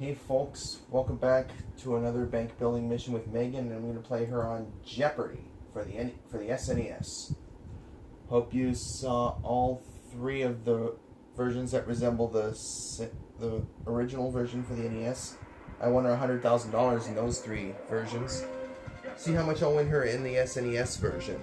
Hey folks, welcome back to another bank building mission with Megan, and I'm going to play her on Jeopardy for the SNES. Hope you saw all three of the versions that resemble the original version for the NES. I won her $100,000 in those three versions. See how much I'll win her in the SNES version.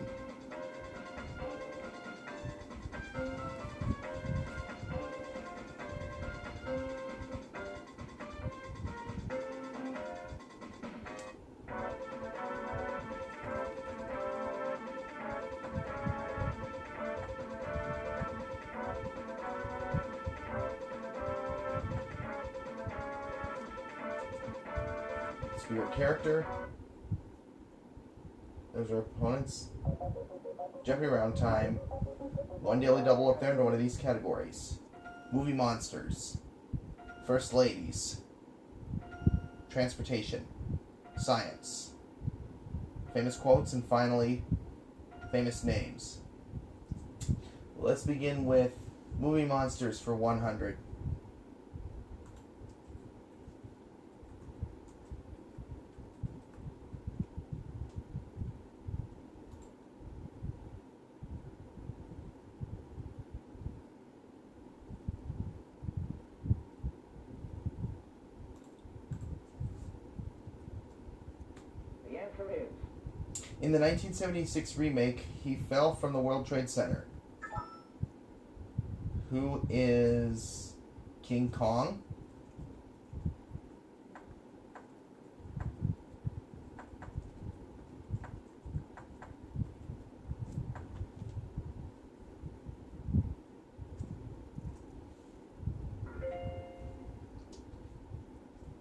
Let's be your character. Those are opponents. Jeopardy round time. One daily double up there into one of these categories. Movie monsters. First ladies. Transportation. Science. Famous quotes, and finally, famous names. Let's begin with movie monsters for 100. In the 1976 remake, he fell from the World Trade Center. Who is King Kong?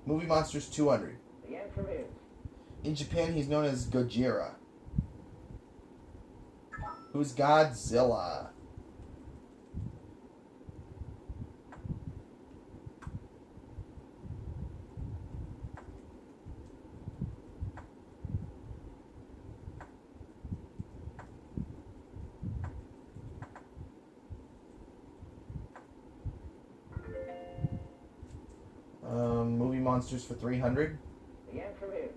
Movie Monsters 200. The answer is... In Japan, he's known as Gojira. Who's Godzilla? Movie monsters for 300. The answer is...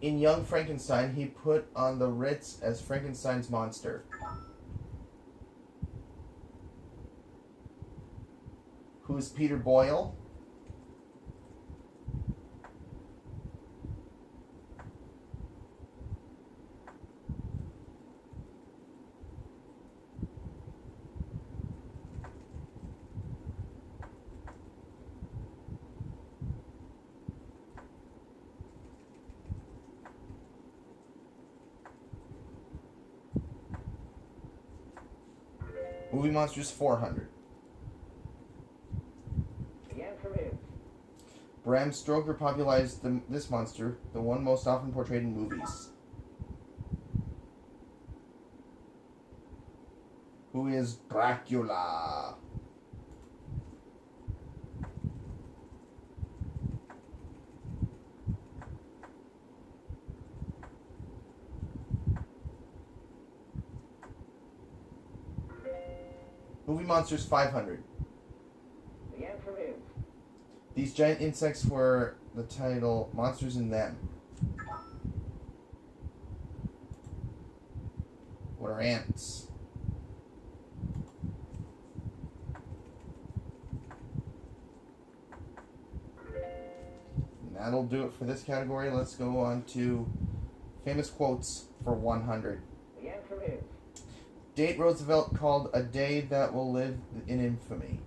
In Young Frankenstein, he put on the Ritz as Frankenstein's monster. Who's Peter Boyle? Movie Monsters 400. The answer is... Bram Stoker popularized this monster, the one most often portrayed in movies. Who is Dracula? Movie Monsters 500. The answer is... These giant insects were the title Monsters in Them. What are ants? And that'll do it for this category. Let's go on to famous quotes for 100. The answer is... Date Roosevelt called a day that will live in infamy.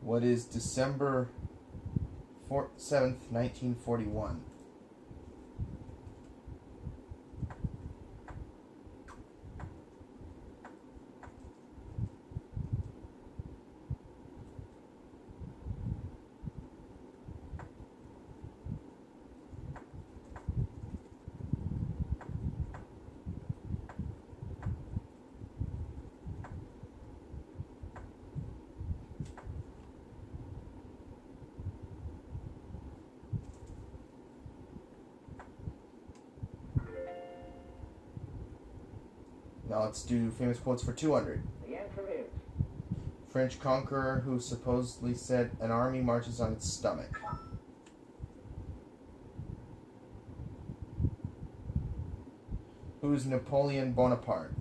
What is December 7th, 1941? Now let's do famous quotes for 200. The answer is French conqueror who supposedly said an army marches on its stomach. Who's Napoleon Bonaparte?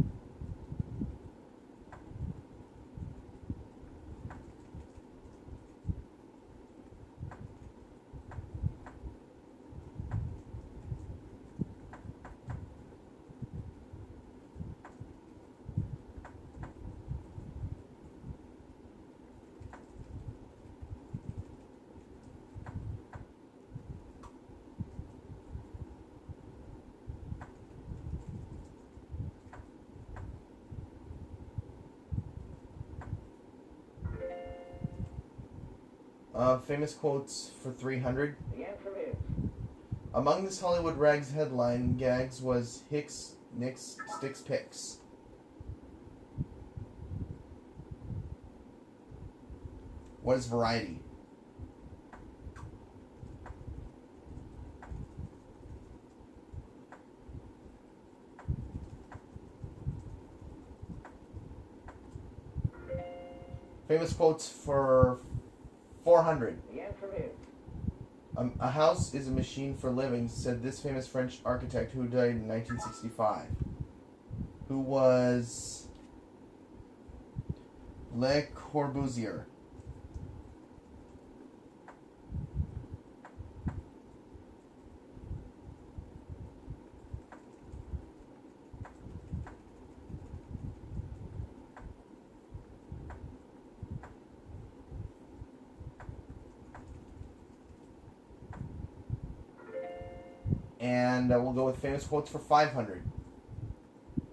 Famous quotes for 300. the answer is Among this Hollywood rags headline gags was Hicks, Nicks, Sticks, Picks. What is variety? Famous quotes for 400. the answer is A house is a machine for living, said this famous French architect who died in 1965. Who was Le Corbusier. And we'll go with famous quotes for 500.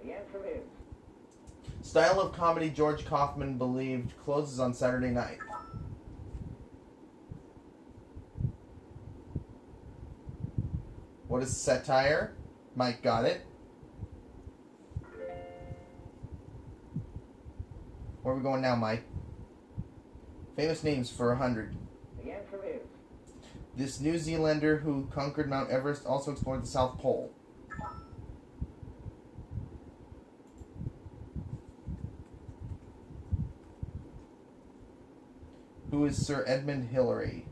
the answer is Style of comedy George Kaufman believed closes on Saturday night. What is satire? Mike got it. Where are we going now, Mike? Famous names for 100. the answer is This New Zealander who conquered Mount Everest also explored the South Pole. Who is Sir Edmund Hillary?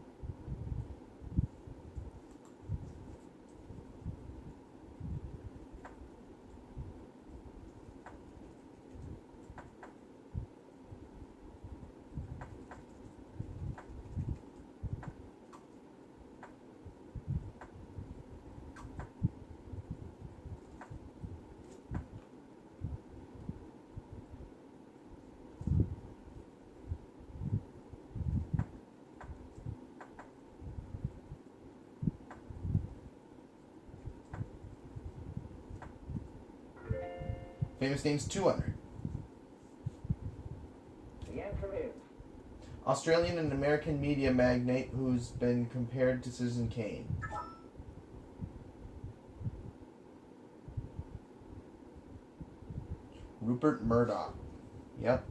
Famous names 200. the answer is Australian and American media magnate who's been compared to Citizen Kane. Rupert Murdoch. Yep.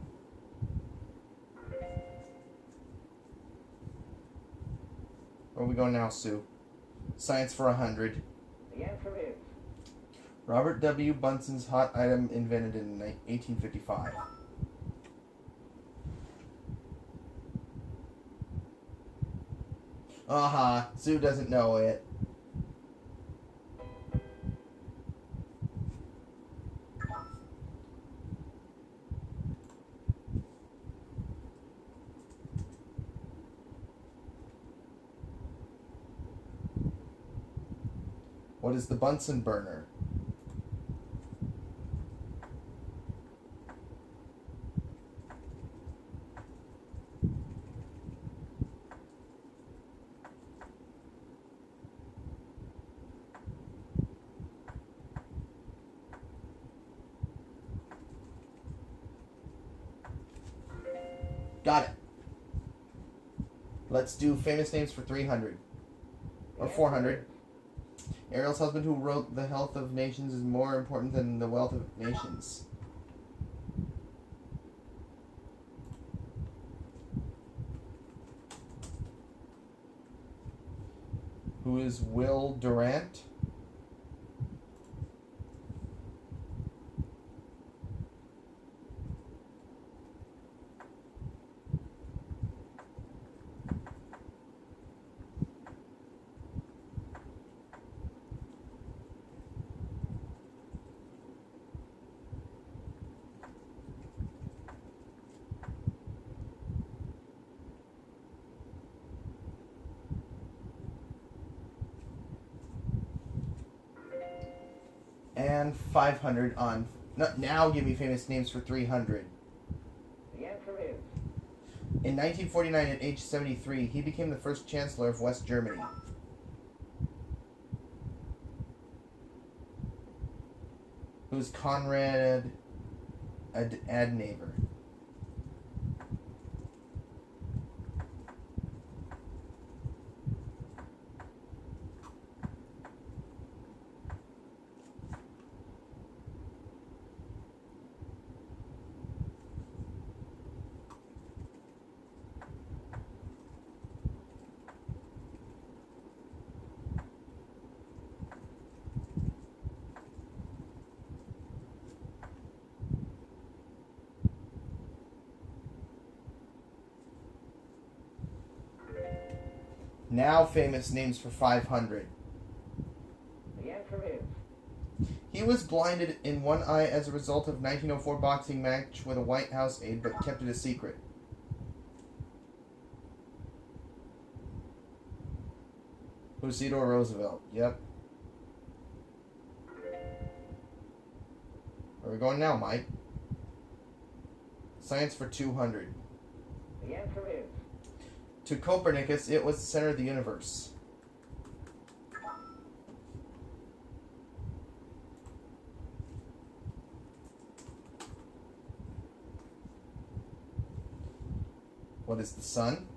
Where are we going now, Sue? Science for 100. the answer is Robert W. Bunsen's hot item invented in 1855. Sue doesn't know it. What is the Bunsen burner? Got it. Let's do famous names for 300. Or 400. Ariel's husband who wrote The Health of Nations is more important than the wealth of nations. Who is Will Durant? And 500 on... Now give me famous names for 300. The answer is In 1949, at age 73, he became the first Chancellor of West Germany. Who's Konrad Adenauer? Now famous names for 500. the answer is He was blinded in one eye as a result of 1904 boxing match with a White House aide, but kept it a secret. Who's Theodore Roosevelt? Yep. Where are we going now, Mike? Science for 200. the answer is To Copernicus, it was the center of the universe. What is the sun?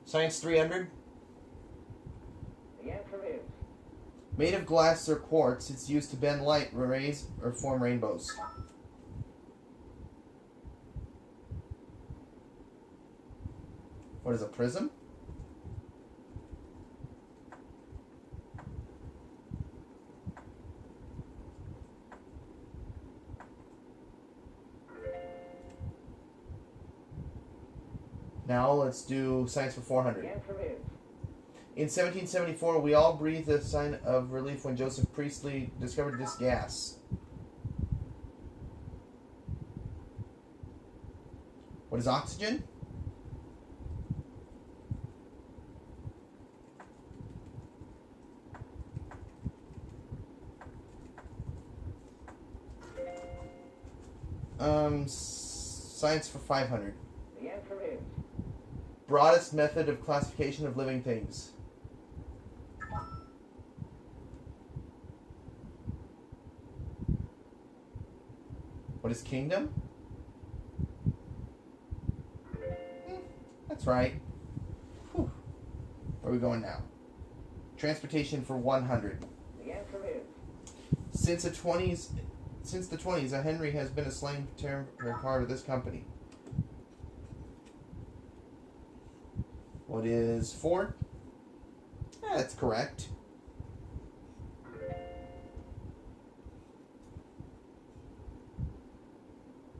Science 300. the answer is Made of glass or quartz, it's used to bend light, rays, or form rainbows. What is a prism? Now let's do science for the 400. answer is In 1774, we all breathed a sign of relief when Joseph Priestley discovered this gas. What is oxygen? Science for 500. the answer is Broadest method of classification of living things. What is kingdom? That's right. Whew. Where are we going now? Transportation for 100. the answer is Since the 20s, a Henry has been a slang term for a car of this company. What is Ford? That's correct.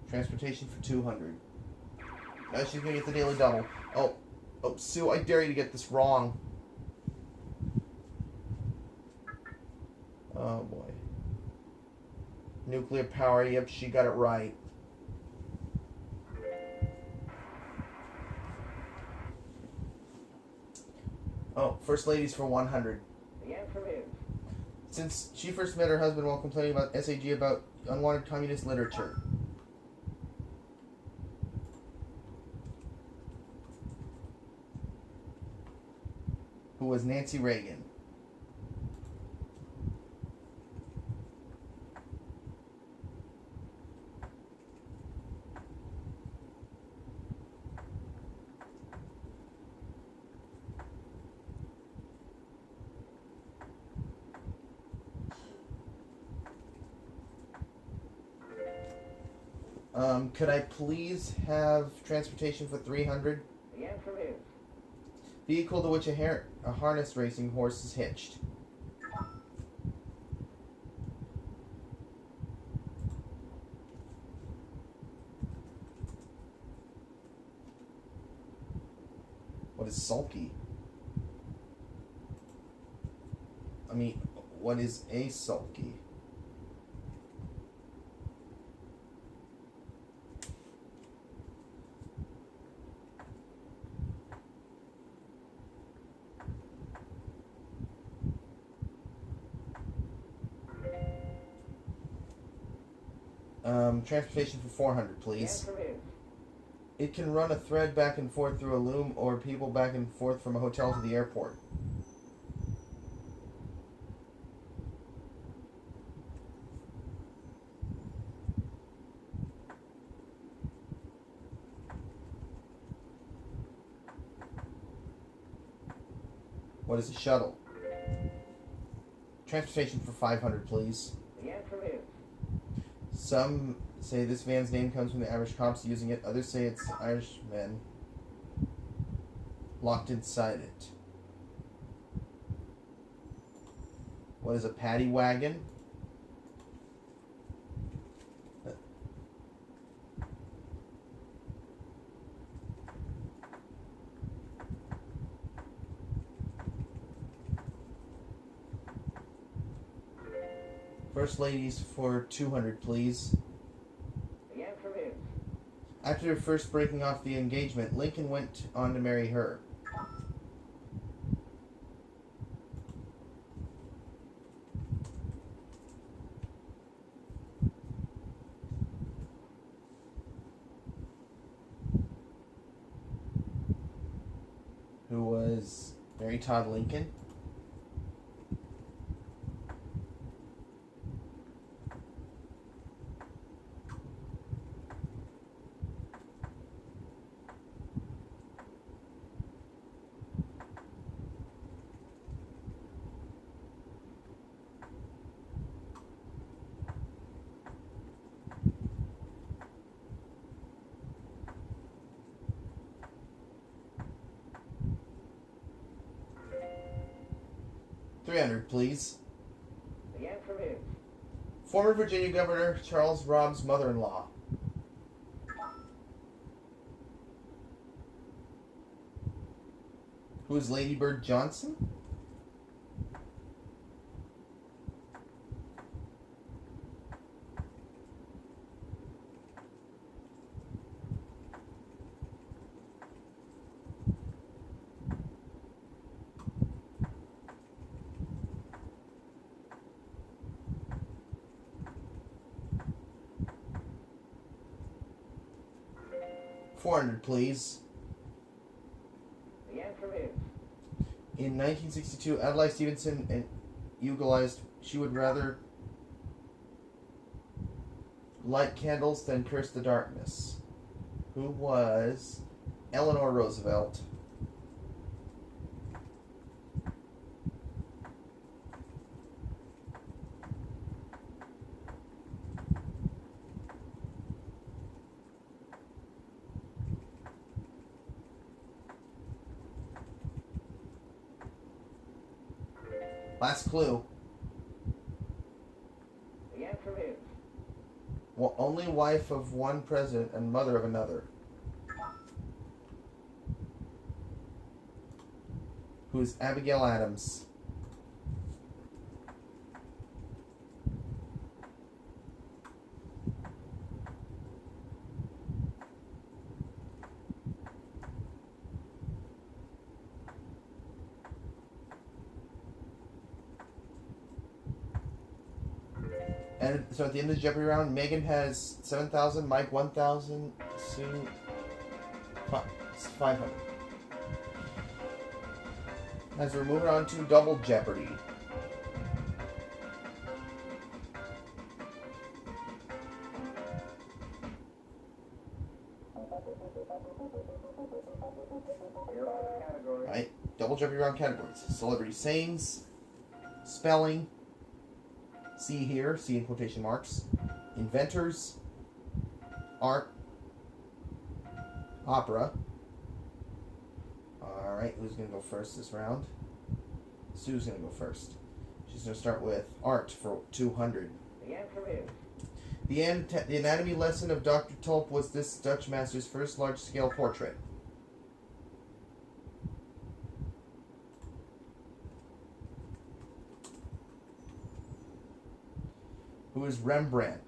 Transportation for 200. She's gonna get the daily double. Oh, Sue, I dare you to get this wrong. Oh boy. Nuclear power, yep, she got it right. Oh, first ladies for 100. the answer is Since she first met her husband while complaining about SAG about unwanted communist literature. Who was Nancy Reagan. Could I please have transportation for 300? the answer is Vehicle to which a harness racing horse is hitched. What is sulky? I mean, What is a sulky? Transportation for 400, The please. answer is It can run a thread back and forth through a loom or people back and forth from a hotel to the airport. What is a shuttle? Transportation for 500, please. the answer is Some say this van's name comes from the Irish cops using it. Others say it's Irishmen locked inside it. What is a paddy wagon? First ladies for 200, please. the answer is After first breaking off the engagement, Lincoln went on to marry her. Who was Mary Todd Lincoln? $300, please. the answer is Former Virginia Governor Charles Robb's mother-in-law. Who is Lady Bird Johnson? $400, please. the answer is In 1962, Adlai Stevenson and eulogized she would rather light candles than curse the darkness. Who was Eleanor Roosevelt? Last clue. the answer is Only wife of one president and mother of another. Who is Abigail Adams? And so at the end of the Jeopardy round, Megan has 7,000, Mike 1,000, Sue 500. As we're moving on to Double Jeopardy. You're on the category. Right? Double Jeopardy round categories. Celebrity sayings, spelling, C here, C in quotation marks, inventors, art, opera. Alright, who's going to go first this round? Sue's going to go first. She's going to start with art for 200. The answer is The anatomy lesson of Dr. Tulp was this Dutch master's first large-scale portrait. Who is Rembrandt?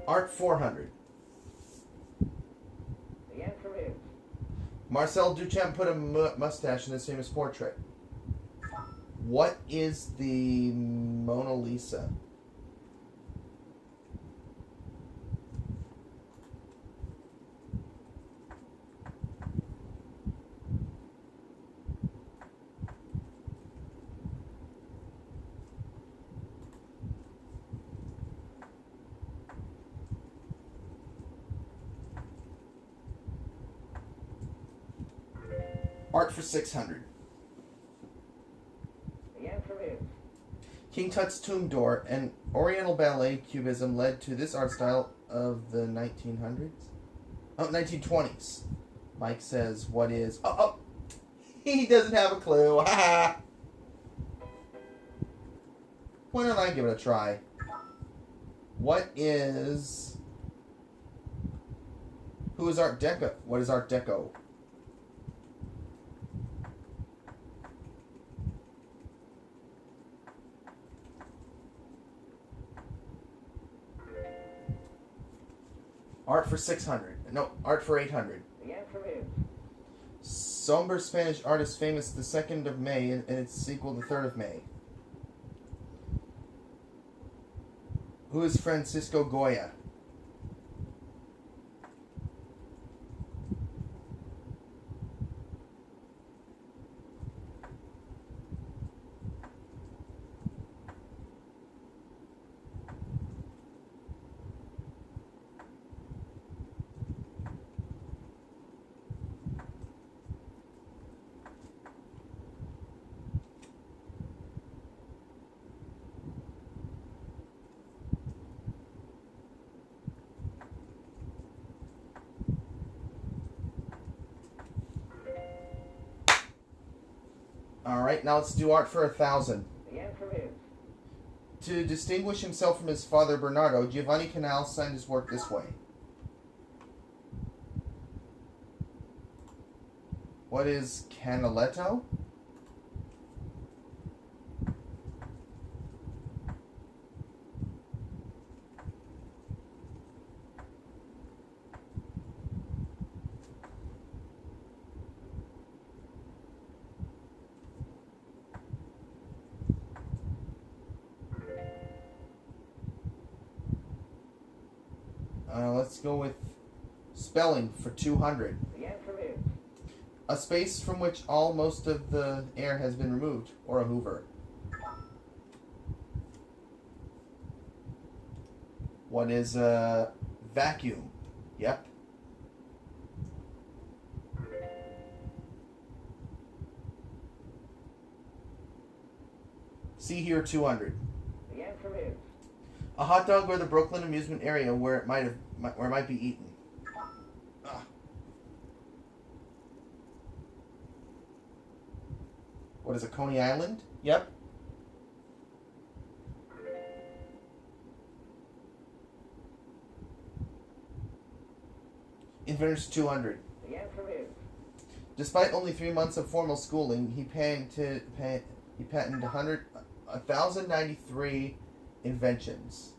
Art 400. The answer is Marcel Duchamp put a mustache in his famous portrait. What is the Mona Lisa? Art for 600. the answer is King Tut's tomb door and Oriental ballet cubism led to this art style of the 1900s? Oh, 1920s. Mike says, what is... Oh! He doesn't have a clue. Ha ha! Why don't I give it a try? What is... Who is Art Deco? What is Art Deco? Art for 600. No, art for 800. the answer is Somber Spanish artist famous the 2nd of May and its sequel the 3rd of May. Who is Francisco Goya? Alright, now let's do art for 1,000. the answer is To distinguish himself from his father Bernardo, Giovanni Canal signed his work this way. What is Canaletto? Let's go with spelling for 200. the answer is A space from which most of the air has been removed, or a hoover. What is a vacuum? Yep. See here 200. the answer is A hot dog or the Brooklyn amusement area where it might be eaten. Ah. What is a Coney Island? Yep. Inventors 200. the answer is Despite only 3 months of formal schooling, he patented 1,093 inventions.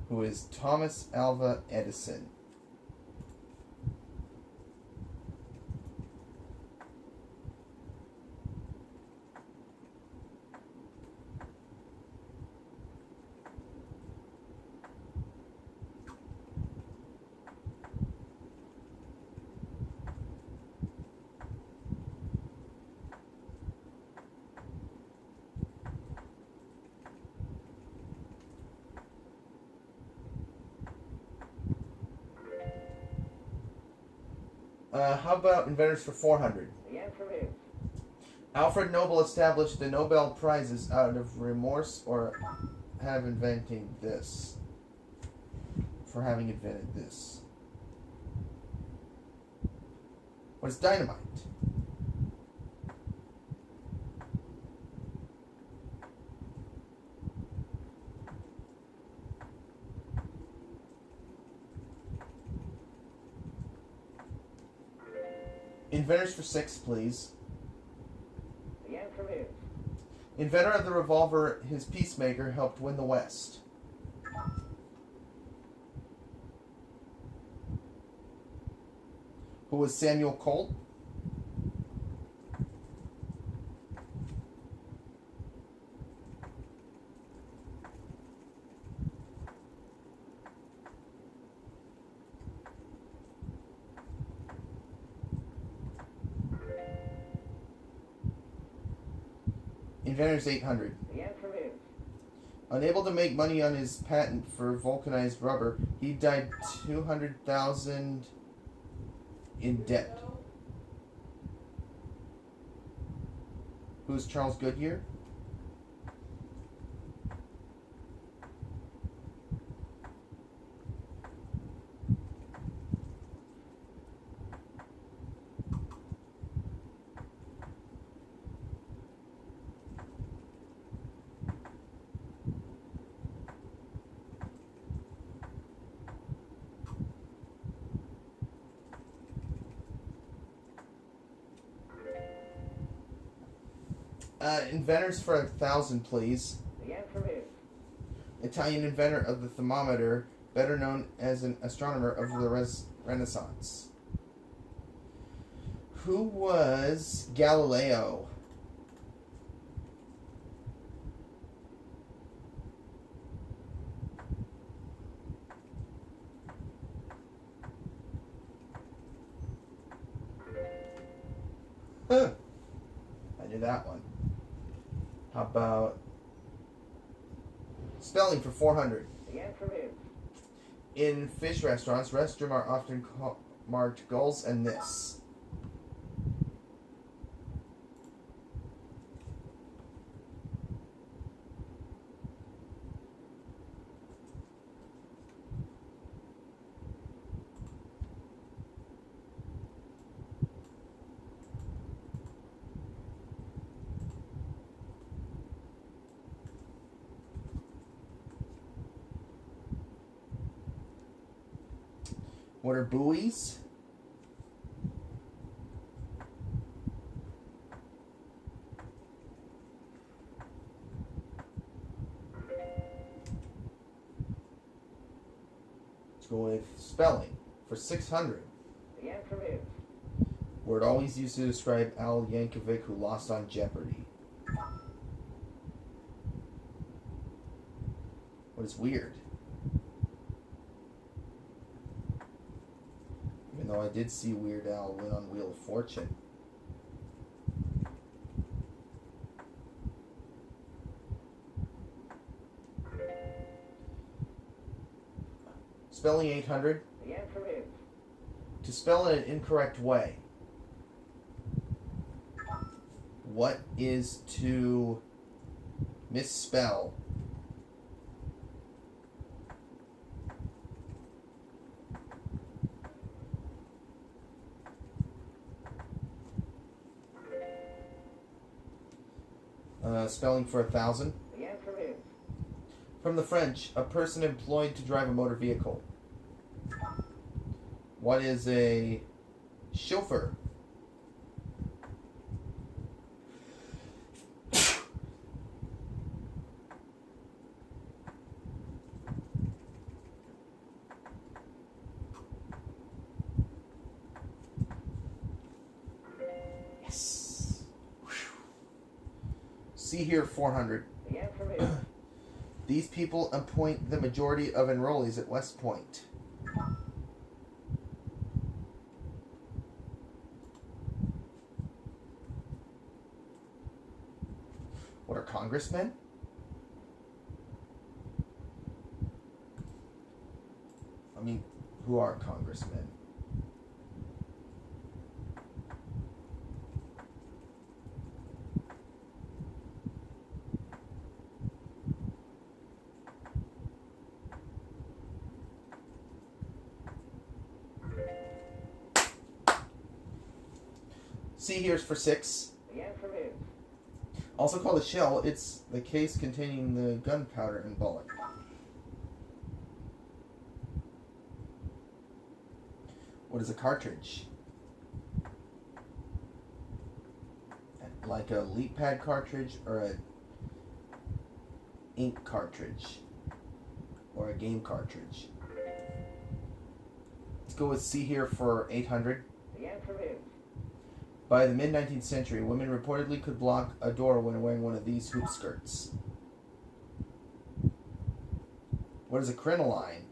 Who is Thomas Alva Edison? How about inventors for 400? the answer is Alfred Nobel established the Nobel Prizes out of remorse or have inventing this. For having invented this. What is dynamite? Inventors for 6, please. The answer is Inventor of the revolver, his peacemaker, helped win the West. Who was Samuel Colt? Inventor's 800. the answer is Unable to make money on his patent for vulcanized rubber, he died 200,000 in debt. Who's Charles Goodyear? Inventors for 1,000, please. the answer is Italian inventor of the thermometer, better known as an astronomer of the Renaissance. Who was Galileo? Huh. I knew that one. How about spelling for 400? the answer is In fish restaurants, restroom are often marked gulls and this. What are buoys? Let's go with spelling for 600. the answer is Word always used to describe Al Yankovic, who lost on Jeopardy. What is weird? Even though I did see Weird Al win on Wheel of Fortune. Spelling 800. the answer is To spell in an incorrect way. What is to misspell? Spelling for 1,000. the answer is From the French, a person employed to drive a motor vehicle. What is a chauffeur? Yes. Whew. See here, 400. the answer is These people appoint the majority of enrollees at West Point. What are congressmen? I mean, who are congressmen? C here's for 6. The answer is Also called a shell, it's the case containing the gunpowder and bullet. What is a cartridge? Like a leap pad cartridge or a ink cartridge or a game cartridge. Let's go with C here for 800. the answer is By the mid-19th century, women reportedly could block a door when wearing one of these hoop skirts. What is a crinoline?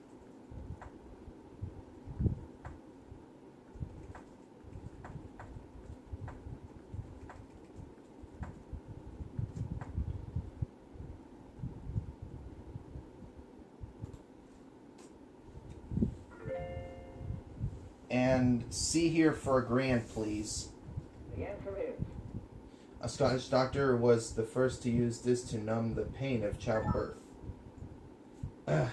And C here for a grand, please. the answer is A Scottish doctor was the first to use this to numb the pain of childbirth. Ugh.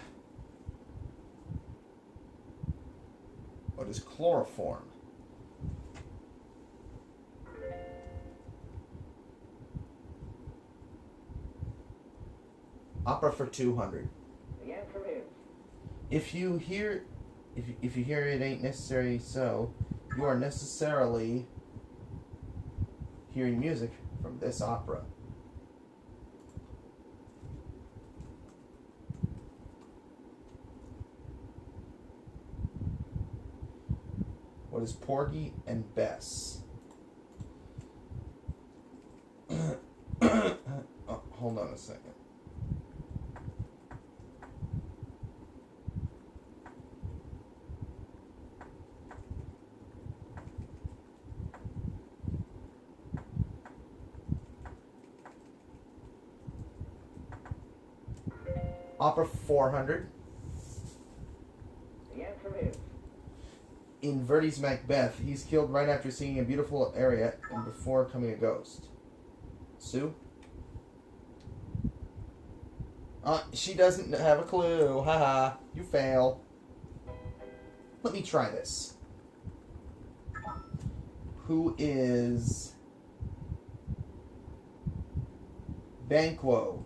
What is chloroform? Opera for 200. the answer is If you hear it ain't necessary so, you are necessarily hearing music from this opera. What is Porgy and Bess? Oh, hold on a second. Opera 400. the answer is In Verdi's Macbeth, he's killed right after seeing a beautiful area and before becoming a ghost. Sue? She doesn't have a clue. Haha, you fail. Let me try this. Who is Banquo?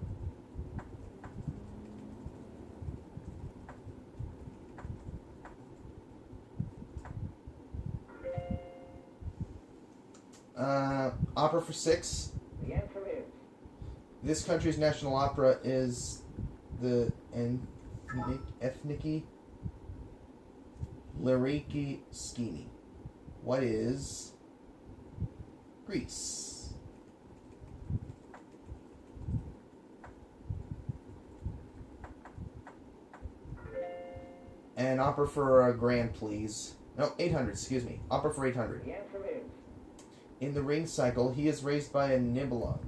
Opera for 6. the answer is This country's national opera is the Ethniki Lyriki Skini. What is Greece? And opera for a grand, please. No, 800, excuse me. Opera for 800. the answer is In the ring cycle, he is raised by a Nibelung.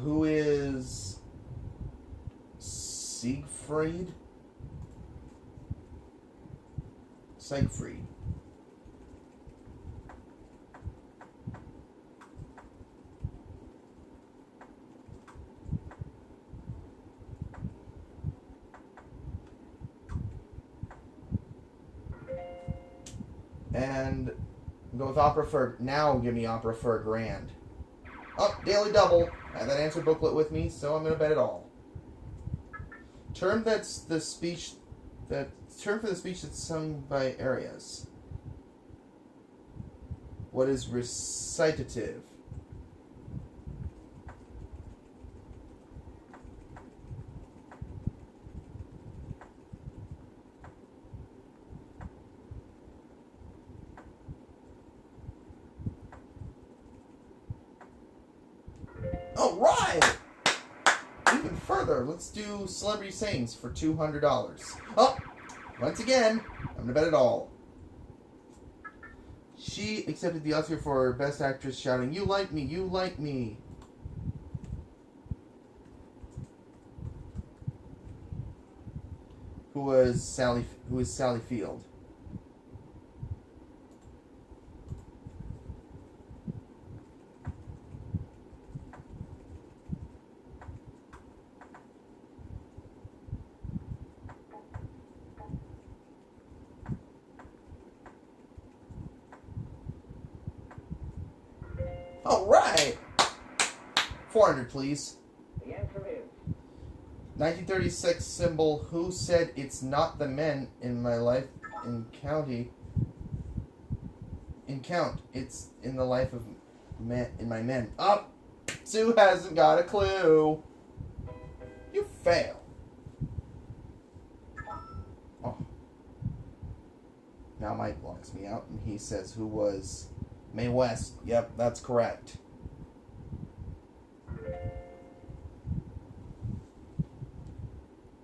Who is Siegfried? Siegfried. And go with opera for now. Give me opera for a grand. Oh, daily double. I have that answer booklet with me, so I'm going to bet it all. Term that's the speech term for the speech that's sung by areas. What is recitative? All right. Even further, let's do celebrity sayings for $200. Oh, once again, I'm gonna bet it all. She accepted the Oscar for Best Actress, shouting, "You like me, you like me." Who is Sally Field? 400, please. The answer is 1936 symbol. Who said it's not the men in my life in county? In count, it's in the life of men. In my men. Oh, Sue hasn't got a clue. You fail. Oh. Now Mike locks me out, and he says, "Who was Mae West?" Yep, that's correct.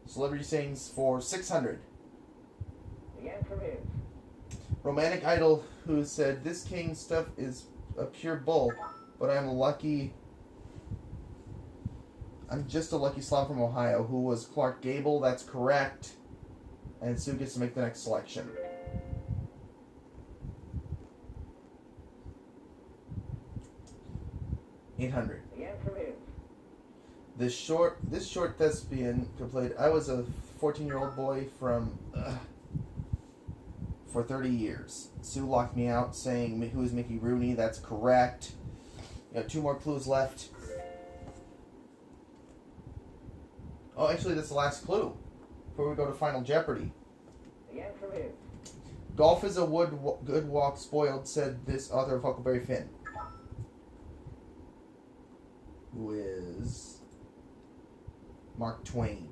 Celebrity sings for 600. the answer is Romantic idol who said, "This king stuff is a pure bull, but I'm just a lucky slob from Ohio." Who was Clark Gable? That's correct. And Sue gets to make the next selection. $800. the answer is This short thespian played. I was a 14-year-old boy from for 30 years. Sue locked me out, saying, "Who is Mickey Rooney?" That's correct. You got 2 more clues left. Oh, actually, that's the last clue before we go to Final Jeopardy. the answer is Golf is a good walk spoiled, said this author of Huckleberry Finn. Who is Mark Twain.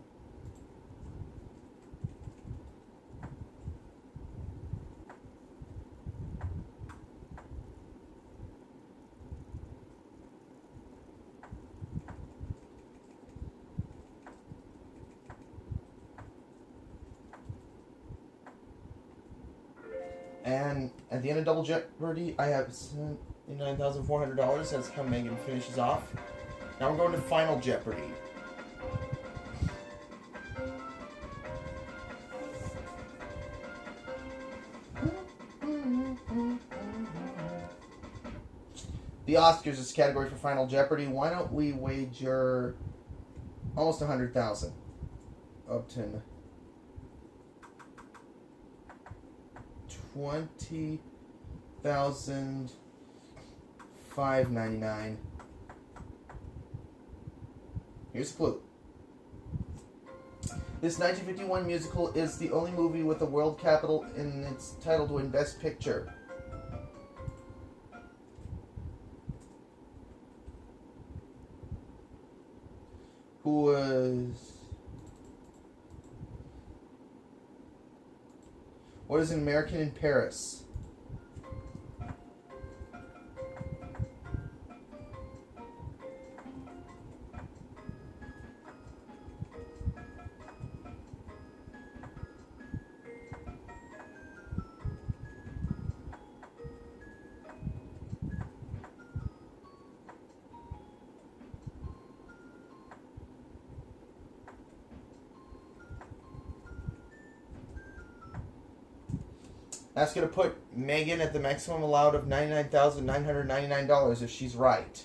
And at the end of Double Jeopardy, I have $9,400. That's how Megan finishes off. Now we're going to Final Jeopardy. The Oscars is category for Final Jeopardy. Why don't we wager almost 100,000 up to 20,599. Here's a clue. This 1951 musical is the only movie with a world capital in its title to win Best Picture. Who was... What is an American in Paris? That's going to put Megan at the maximum allowed of $99,999 if she's right.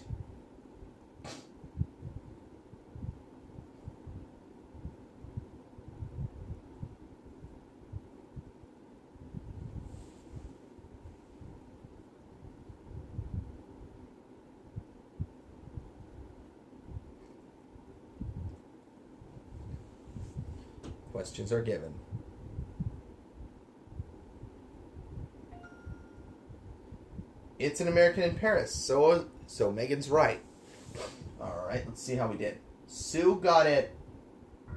Questions are given. It's an American in Paris, so Megan's right. All right, let's see how we did. Sue got it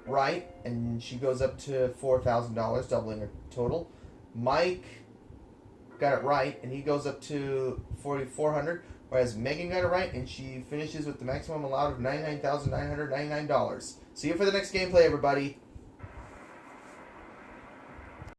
right, and she goes up to $4,000, doubling her total. Mike got it right, and he goes up to $4,400, whereas Megan got it right, and she finishes with the maximum allowed of $99,999. See you for the next gameplay, everybody.